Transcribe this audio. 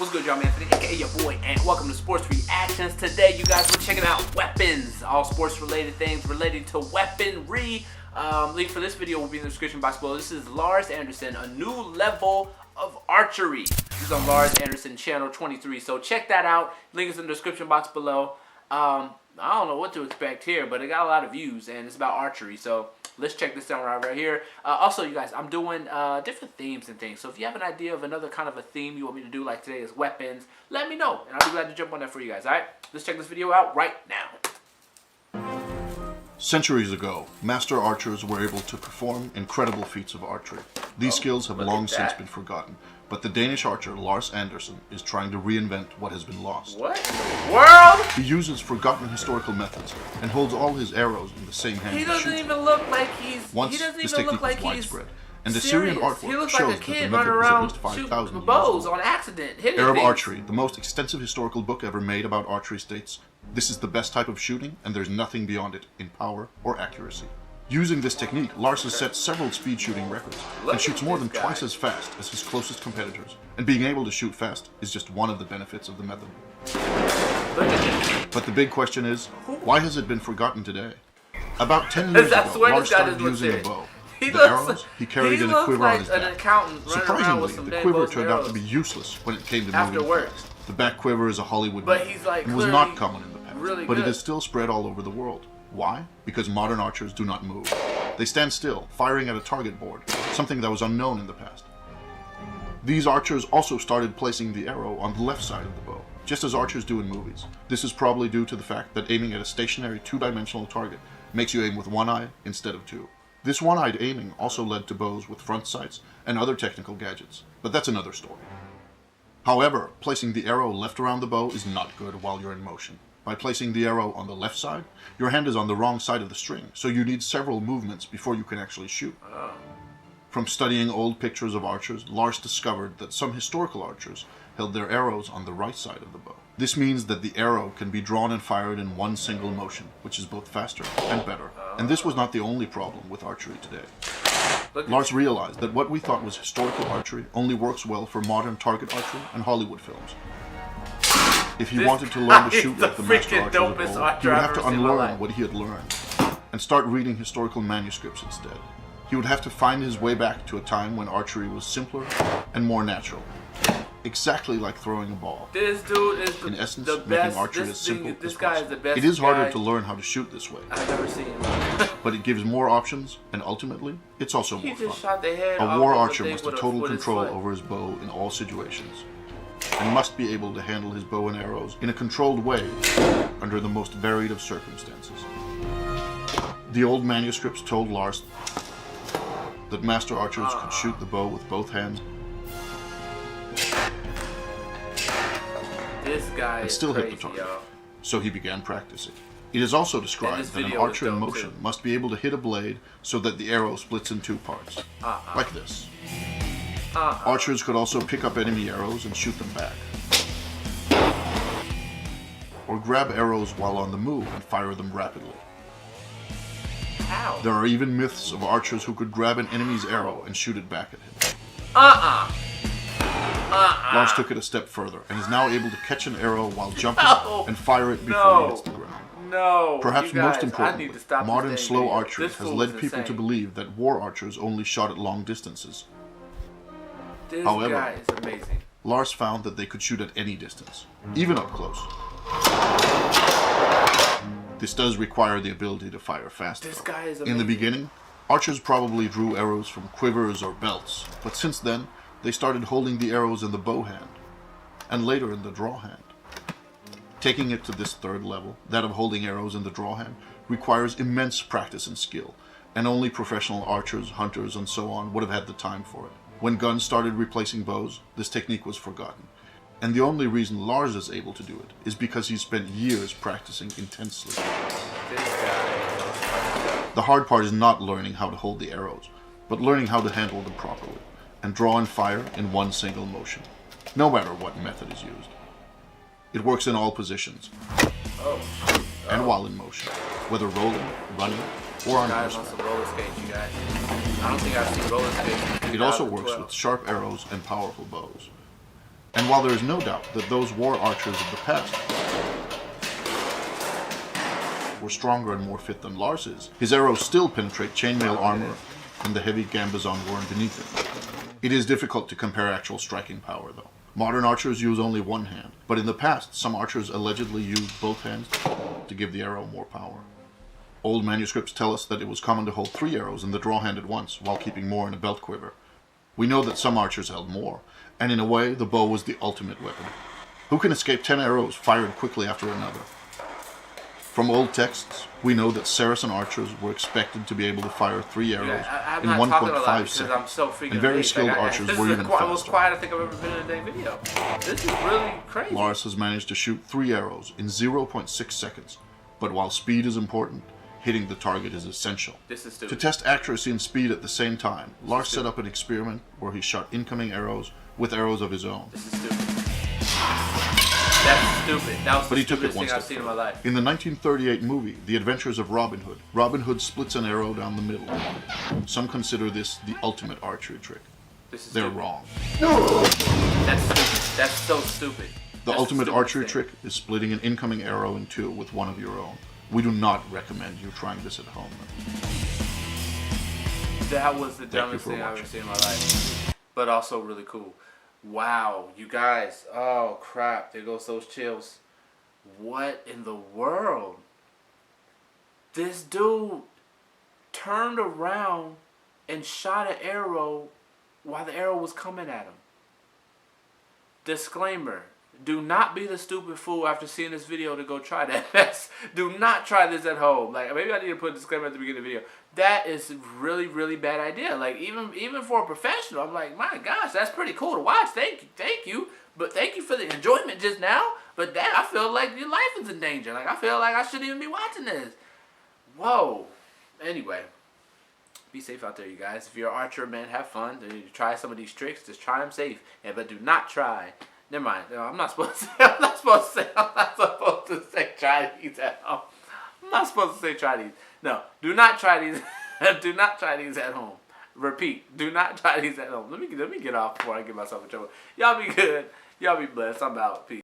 What's good, y'all, man? Aka your boy, and welcome to Sports Reactions. Today, you guys, we're checking out weapons, all sports-related things related to weaponry. Link for this video will be in the description box below. This is Lars Anderson, a new level of archery. This is on Lars Anderson channel 23, so check that out. Link is in the description box below. I don't know what to expect here, but it got a lot of views, and it's about archery, so let's check this out right here. Also, you guys, I'm doing different themes and things, so if you have an idea of another kind of a theme you want me to do, like today is weapons, let me know, and I'll be glad to jump on that for you guys, alright? Let's check this video out right now. Centuries ago, master archers were able to perform incredible feats of archery. These skills have long since been forgotten, but the Danish archer Lars Anderson is trying to reinvent what has been lost. What in the world? He uses forgotten historical methods and holds all his arrows in the same hand. He doesn't even look like he's... Once, this technique was widespread, and Assyrian artwork shows like that the method was at least 5,000 years bows old. on accident. Arab Archery, the most extensive historical book ever made about archery, states, "This is the best type of shooting, and there's nothing beyond it in power or accuracy." Using this technique, Lars has set several speed shooting records and shoots more than twice as fast as his closest competitors. And being able to shoot fast is just one of the benefits of the method. But the big question is, why has it been forgotten today? About 10 years ago, Lars started using a bow. The arrows, he carried in a quiver on his back. Surprisingly, the quiver turned out to be useless when it came to moving fast. The back quiver is a Hollywood myth and was not common in the past, but it is still spread all over the world. Why? Because modern archers do not move. They stand still, firing at a target board, something that was unknown in the past. These archers also started placing the arrow on the left side of the bow, just as archers do in movies. This is probably due to the fact that aiming at a stationary two-dimensional target makes you aim with one eye instead of two. This one-eyed aiming also led to bows with front sights and other technical gadgets, but that's another story. However, placing the arrow left around the bow is not good while you're in motion. By placing the arrow on the left side, your hand is on the wrong side of the string, so you need several movements before you can actually shoot. From studying old pictures of archers, Lars discovered that some historical archers held their arrows on the right side of the bow. This means that the arrow can be drawn and fired in one single motion, which is both faster and better. And this was not the only problem with archery today. Lars realized that what we thought was historical archery only works well for modern target archery and Hollywood films. If he wanted to learn to shoot like the master archers of old, he would have to unlearn what he had learned and start reading historical manuscripts instead. He would have to find his way back to a time when archery was simpler and more natural. Exactly like throwing a ball. This dude is in essence, the best. making archery as simple as possible. It is harder to learn how to shoot this way. I've never seen it. But it gives more options, and ultimately, it's also more fun. Shot the head a war archer must have total control over his bow in all situations, and must be able to handle his bow and arrows in a controlled way under the most varied of circumstances. The old manuscripts told Lars that master archers could shoot the bow with both hands and still hit the target, so he began practicing. It is also described that an archer in motion must be able to hit a blade so that the arrow splits in two parts, like this. Archers could also pick up enemy arrows and shoot them back, or grab arrows while on the move and fire them rapidly. There are even myths of archers who could grab an enemy's arrow and shoot it back at him. Lars took it a step further and is now able to catch an arrow while jumping and fire it before it hits the ground. Perhaps most importantly, modern slow archery has led people to believe that war archers only shot at long distances. However, Lars found that they could shoot at any distance, even up close. This does require the ability to fire fast, though. In the beginning, archers probably drew arrows from quivers or belts, but since then, they started holding the arrows in the bow hand, and later in the draw hand. Taking it to this third level, that of holding arrows in the draw hand, requires immense practice and skill, and only professional archers, hunters, and so on would have had the time for it. When guns started replacing bows, this technique was forgotten. And the only reason Lars is able to do it is because he's spent years practicing intensely. The hard part is not learning how to hold the arrows, but learning how to handle them properly, and draw and fire in one single motion, no matter what method is used. It works in all positions, and while in motion, whether rolling, running, or on horseback. It also works with sharp arrows and powerful bows. And while there is no doubt that those war archers of the past were stronger and more fit than Lars is, his arrows still penetrate chainmail armor and the heavy gambazon worn beneath it. It is difficult to compare actual striking power, though. Modern archers use only one hand, but in the past, some archers allegedly used both hands to give the arrow more power. Old manuscripts tell us that it was common to hold 3 arrows in the draw hand at once, while keeping more in a belt quiver. We know that some archers held more, and in a way, the bow was the ultimate weapon. Who can escape 10 arrows fired quickly after another? From old texts, we know that Saracen archers were expected to be able to fire 3 arrows in 1.5 seconds, so and very skilled archers were even faster. This is the most quiet I think I've ever been in a day video. This is really crazy. Lars has managed to shoot 3 arrows in 0.6 seconds, but while speed is important, hitting the target is essential. This is stupid. To test accuracy and speed at the same time, Lars set up an experiment where he shot incoming arrows with arrows of his own. This is stupid. That's stupid. That was the stupidest thing I've seen in my life. In the 1938 movie, The Adventures of Robin Hood, Robin Hood splits an arrow down the middle. Some consider this the ultimate archery trick. They're wrong. That's stupid. That's so stupid. The ultimate archery trick is splitting an incoming arrow in 2 with one of your own. We do not recommend you trying this at home. That was the dumbest thing I've ever seen in my life. But also really cool. Wow, you guys. Oh, crap. There goes those chills. What in the world? This dude turned around and shot an arrow while the arrow was coming at him. Disclaimer. Do not be the stupid fool after seeing this video to go try that. Do not try this at home. Like, maybe I need to put a disclaimer at the beginning of the video. That is really, really bad idea. Like, even for a professional, I'm like, my gosh, that's pretty cool to watch. Thank you. But thank you for the enjoyment just now. But that, I feel like your life is in danger. Like, I feel like I shouldn't even be watching this. Whoa. Anyway, be safe out there, you guys. If you're an archer, man, have fun. Try some of these tricks. Just try them safe. But do not try. Never mind. No, I'm not supposed to say try these at home. I'm not supposed to say try these. No, do not try these. Do not try these at home. Repeat. Do not try these at home. Let me get off before I get myself in trouble. Y'all be good. Y'all be blessed. I'm out. Peace.